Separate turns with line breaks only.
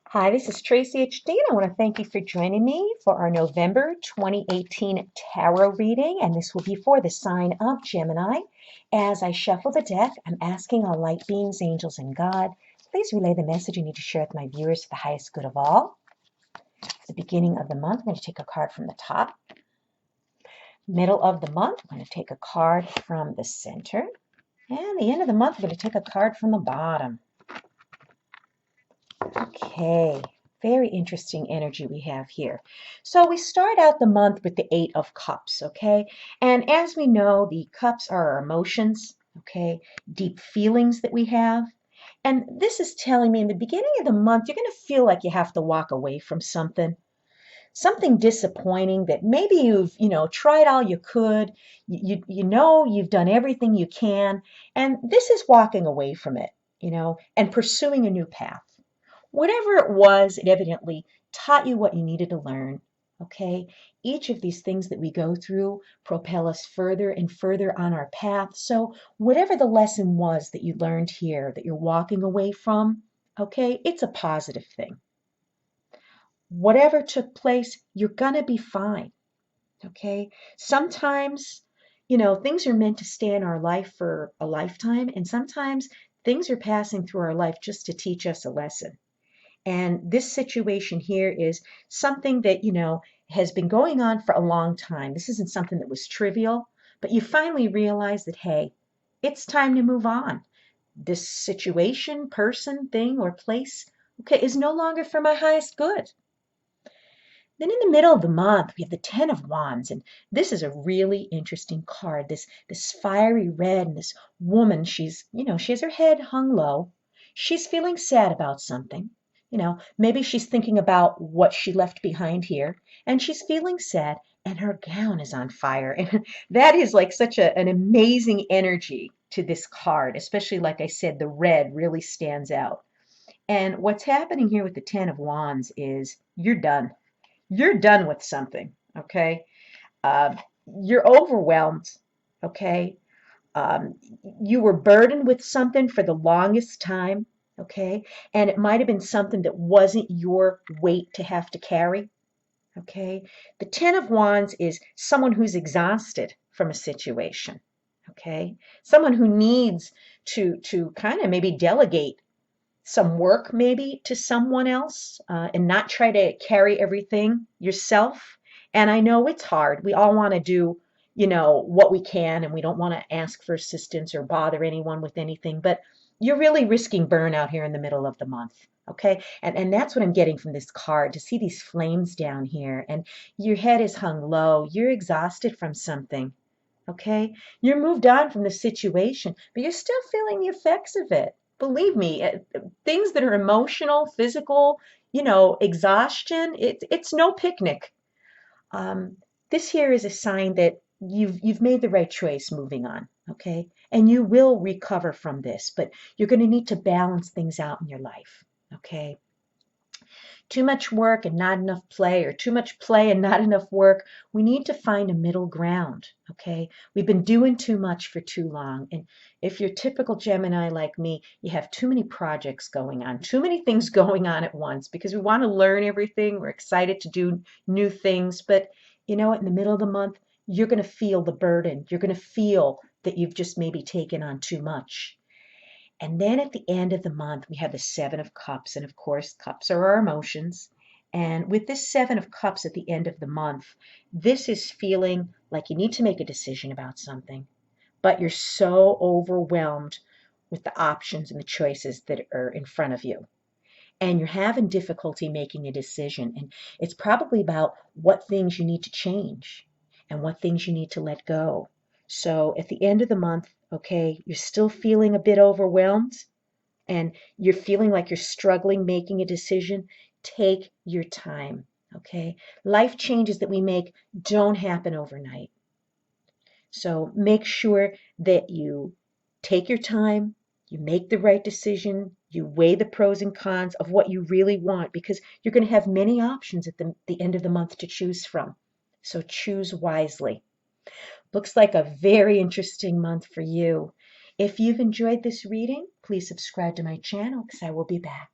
Hi, this is Tracy HD, and I want to thank you for joining me for our November 2018 tarot reading, and this will be for the sign of Gemini. As I shuffle the deck, I'm asking all light beings, angels, and God, please relay the message you need to share with my viewers for the highest good of all. At the beginning of the month, I'm going to take a card from the top. Middle of the month, I'm going to take a card from the center. And the end of the month, I'm going to take a card from the bottom. Okay, very interesting energy we have here. So we start out the month with the Eight of Cups, okay? And as we know, the cups are our emotions, okay? Deep feelings that we have. And this is telling me in the beginning of the month, you're going to feel like you have to walk away from something disappointing that maybe you've tried all you could. You know you've done everything you can, and this is walking away from it, and pursuing a new path. Whatever it was, it evidently taught you what you needed to learn. Okay? Each of these things that we go through propel us further and further on our path. So, whatever the lesson was that you learned here that you're walking away from, okay, it's a positive thing. Whatever took place, you're going to be fine. Okay? Sometimes, things are meant to stay in our life for a lifetime, and sometimes things are passing through our life just to teach us a lesson. And this situation here is something that has been going on for a long time. This isn't something that was trivial, but you finally realize that, hey, it's time to move on. This situation, person, thing, or place, okay, is no longer for my highest good. Then in the middle of the month, we have the Ten of Wands, and this is a really interesting card. This fiery red, and this woman, she has her head hung low. She's feeling sad about something. Maybe she's thinking about what she left behind here, and she's feeling sad, and her gown is on fire. And that is like such an amazing energy to this card, especially like I said, the red really stands out. And what's happening here with the Ten of Wands is you're done. You're done with something, okay? Uh, you're overwhelmed, okay? Um, you were burdened with something for the longest time, okay? And it might have been something that wasn't your weight to have to carry, okay? The Ten of Wands is someone who's exhausted from a situation, okay? Someone who needs to kind of maybe delegate some work maybe to someone else and not try to carry everything yourself. And I know it's hard. We all want to do what we can, and we don't want to ask for assistance or bother anyone with anything, but you're really risking burnout here in the middle of the month. Okay. And that's what I'm getting from this card, to see these flames down here, and your head is hung low. You're exhausted from something. Okay. You're moved on from the situation, but you're still feeling the effects of it. Believe me, things that are emotional, physical, exhaustion, it's no picnic. Um, this here is a sign that you've made the right choice moving on, okay? And you will recover from this, but you're going to need to balance things out in your life, okay? Too much work and not enough play, or too much play and not enough work. We need to find a middle ground, okay? We've been doing too much for too long. And if you're typical Gemini like me, you have too many projects going on, too many things going on at once, because we want to learn everything. We're excited to do new things. But you know what? In the middle of the month, you're going to feel the burden. You're going to feel that you've just maybe taken on too much. And then at the end of the month, we have the Seven of Cups. And of course, cups are our emotions. And with this Seven of Cups at the end of the month, this is feeling like you need to make a decision about something, but you're so overwhelmed with the options and the choices that are in front of you. And you're having difficulty making a decision. And it's probably about what things you need to change and what things you need to let go. So at the end of the month, okay, you're still feeling a bit overwhelmed and you're feeling like you're struggling making a decision. Take your time, okay? Life changes that we make don't happen overnight. So make sure that you take your time, you make the right decision, you weigh the pros and cons of what you really want, because you're going to have many options at the end of the month to choose from. So choose wisely. Looks like a very interesting month for you. If you've enjoyed this reading, please subscribe to my channel because I will be back.